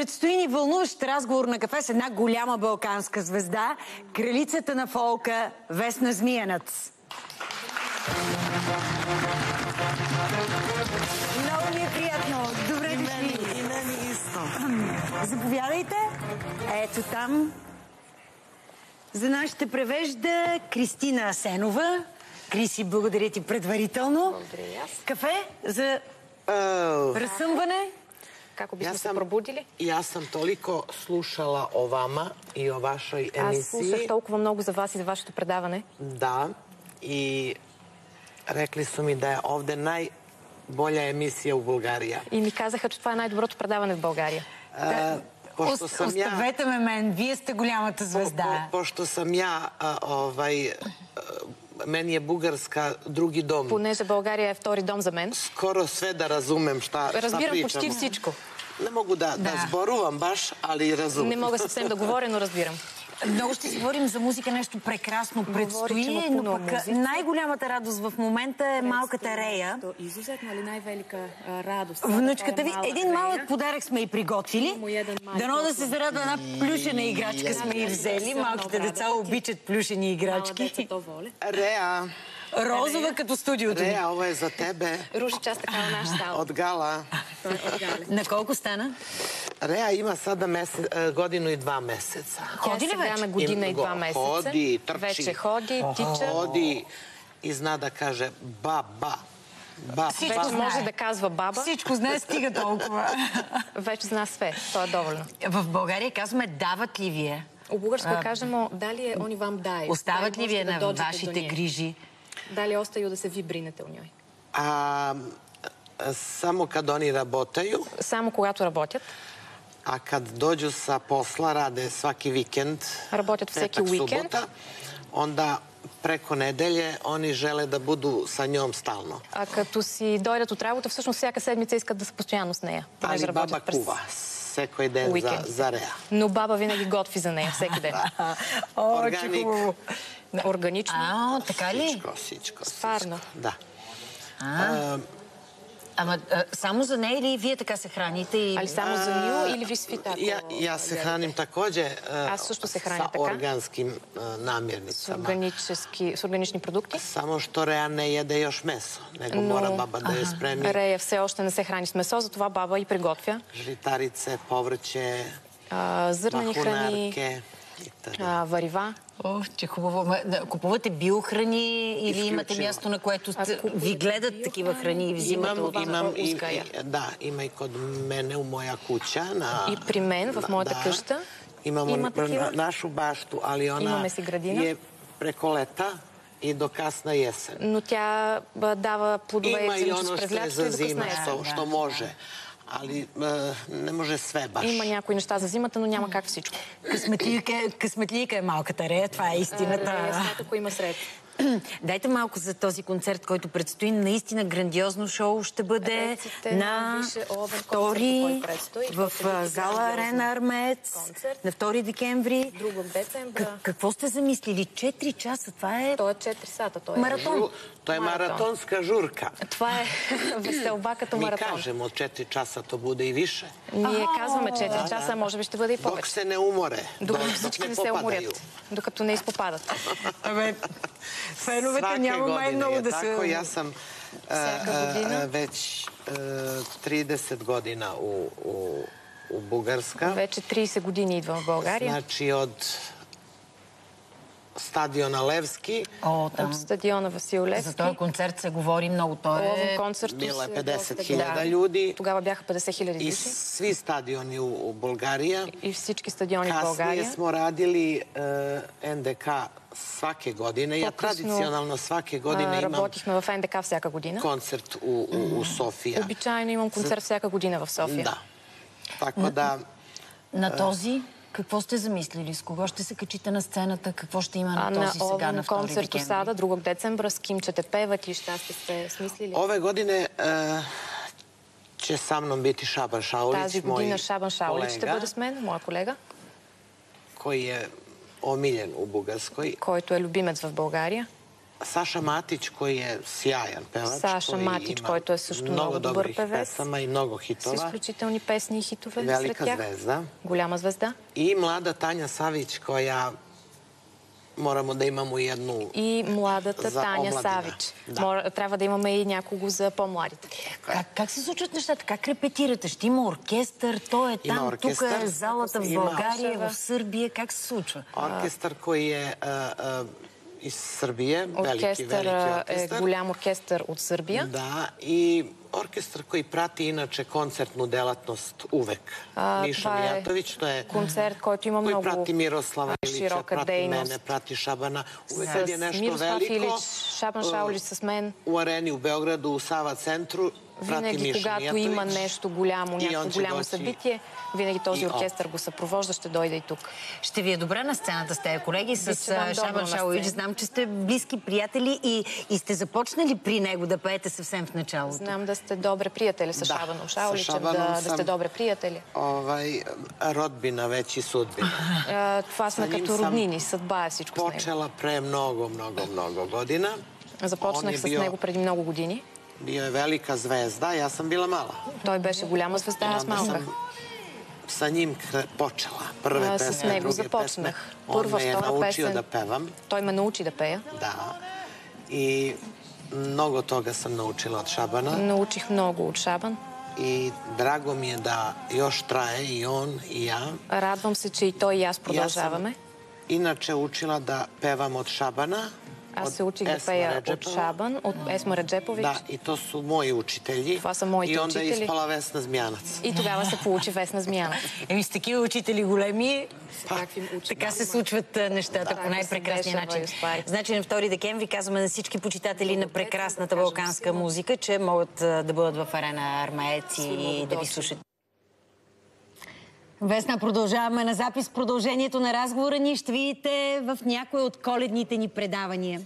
Предстои ни вълнуващ разговор на кафе с една голяма балканска звезда, кралицата на фолка Весна Змиянец. Много ми е приятно. Добре дошли. И мен исто. Заповядайте. Ето там. За нас ще превежда Кристина Асенова. Криси, благодаря ти предварително. Благодаря и аз. Кафе за разсъмване. Kako bismo se probudili? I ja sam toliko slušala o vama i o vašoj emisiji. Аз слушах толкова много за вас и за вашето предаване. Da. I rekli su mi da je ovde najbolja emisija u Bulgarija. И ми казаха, че това е най-доброто предаване в България. Оставете ме мен, вие сте голямата звезда. Pošto sam ja, meni je Bugarska drugi dom. Понеже България е втори дом за мен. Skoro sve da razumem šta pričamo. Разбирам почти всичко. Не мога да зборувам баш, али разумем. Не мога съвсем да говоря, но разбирам. Много ще си говорим за музика, нещо прекрасно предстои, но пък най-голямата радост в момента е малката Рея. Внучката ви. Един малък подарък сме и приготвили. Дано да се зарадва една плюшена играчка сме и взели. Малките деца обичат плюшени играчки. Рея. Розова като студиото. Рея, ovo е за тебе. Руши, част такава наш стал. От Гала. На колко стана? Рея има sada godinu i 2 месеца. Ходи ли вече? На година и 2 месеца. Ходи, трчи. Вече ходи, тича. Ходи и зна да каже баба. Вече може да казва баба. Всичко знае, стига толкова. Вече зна све. То е доволно. В България казваме дават ли вие? У българско кажемо дали они вам дай. Остават ли вие на вашите грижи? Дали остaju да се ви бринете у njoj? Само kad oni работaju. Само когато работят. A kad dođu sa posla, rade svaki vikend. Работят всеки уикенд. Subota, onda preko nedelje oni žele da budu sa njom stalno. А като си дойдат от работа, всъщност всяка седмица искат да са постоянно с нея. Ali baba kuva всеки ден за Рея. Но баба винаги готви за нея всеки ден. Органик. Органично. Така ли? Всичко. Сварно. Да. Ама само за нея или вие така се храните? Али само за нju или ви сви tako? Ja se hranim takođe sa organskim namirnicama. С органични продукти. Само što Рея не яде još meso, nego mora baba da je spremi. Рея все още не се храни с месо, затова баба и приготвя. Žitarice, povrće, зърнени храни, mahunarke. варива. Че хубаво. Купувате биохрани или имате място, на което ви гледат такива храни и взимате от Уская? Да, има и кod мене у моя куća. И при мен, в моята къща. Имamo našu baštu, ali ona je preko leta и до kasna jesen. Но тя дава плодове и зеленчуци през лятото и до късна есен. Що може. Али не може све баш. Има някои неща за зимата, но няма как всичко. Късметлийка е малката Рея, това е истината. Ако има сред. Дайте малко за този концерт, който предстои. Наистина грандиозно шоу ще бъде на 2 в зала Арена Армеец, на 2 декември. Какво сте замислили? 4 часа, това е... То е 4 сата. Маратон. To je maratonska žurka. Това е веселба като маратон. Mi kažemo 4 časa, to bude i više. Ние казваме 4 часа, може би ще бъде и повече. Dok se ne umore. Докато всички не се уморят. Докато не изпопадат. Феновете няма май много да се... Tako, ja sam već 30 godina u Bugarska. Вече 30 години идвам в България. Znači od стадиона Левски. От стадиона Васил Левски. За този концерт се говори много. Той е... Било е 50,000 ljudi. Тогава бяха 50,000 души. И сви стадиони у България. И всички стадиони в България. Kasnije smo radili НДК svake godine. Ja tradicionalno svake godine imam... Работихме в НДК всяка година. Концерт у София. Обичайно имам концерт всяка година в София. Да. Така да... На този... Какво сте замислили? С кого ще се качите на сцената? Какво ще има на този сега на 2 концерт декември? Sada, 2. decembra, s kim ćete pevati i šta ste se smislili? Ove godine će sa mnom biti Šaban Šaulić, Тази година Шабан Шаулич ще бъде с мен, моя колега. Koji je omiljen u Bugarskoj. Който е любимец в България. Саша Матич, koji je сяян певач. Саша Матич, който е също много добър певец. Песама и много хитова. С изключителни песни и хитове Велика сред тях. звезда. Голяма звезда. И млада Таня Савич, koja moramo da imamo jednu и младата Таня Савич. Да. Трябва да имаме и някого за по-младите. Как се случват нещата? Как репетирате? Ще има оркестър, той е там, тук е залата в България, в Сърбия. Как се случва? Оркестър, koji je iz Srbije, veliki оркестър. Е голям оркестър от Сърбия. Да, и оркестър, koji prati inače koncertnu delatnost uvek. Miša Mijatović, to je концерт, който има много prati Miroslava Ilića, prati mene, prati Šabana. Uvek kad je nešto veliko, Шабан Шаулич с мен. U areni u Beogradu, u Sava centru, винаги, когато има нещо голямо, някакво голямо събитие, винаги този оркестър го съпровожда, ще дойде и тук. Ще ви е добре на сцената с тези колеги, с Шабан Шаулич. Знам, че сте близки приятели и сте започнали при него да пеете съвсем в началото. Знам да сте добре приятели с Шабаном Шауличем, да сте добре приятели. Родбина вече и судбина. Това сме като роднини, съдба е всичко с него. Почела пре много година. Започнах с него преди много години. Bio je velika zvezda, ja sam bila mala. Той беше голяма звезда, аз малка. Sa njim počela prve pesme, с него druge започнах. pesme. On me je naučio da pevam. Той ме научи да пея. Da. I mnogo toga sam naučila od Šabana. Научих много от Шабан. I drago mi je da još traje i on i ja. Радвам се, че и той и аз продължаваме. Ja sam inače učila da pevam od Šabana. Аз се учих да пея от Шабан, от Есма Реджепович. Да, и то са мои учители. Това са моите учители. учители. И onda изпала Весна Змиянац. И тогава се получи Весна Змиянац. С такива учители големи, така се случват нещата по най-прекрасния начин. Значи на 2 декември казваме на всички почитатели на прекрасната балканска музика, че могат да бъдат в арена Армеец и да ви слушат. Весна, продължаваме на запис. Продължението на разговора ни ще видите в някои от коледните ни предавания.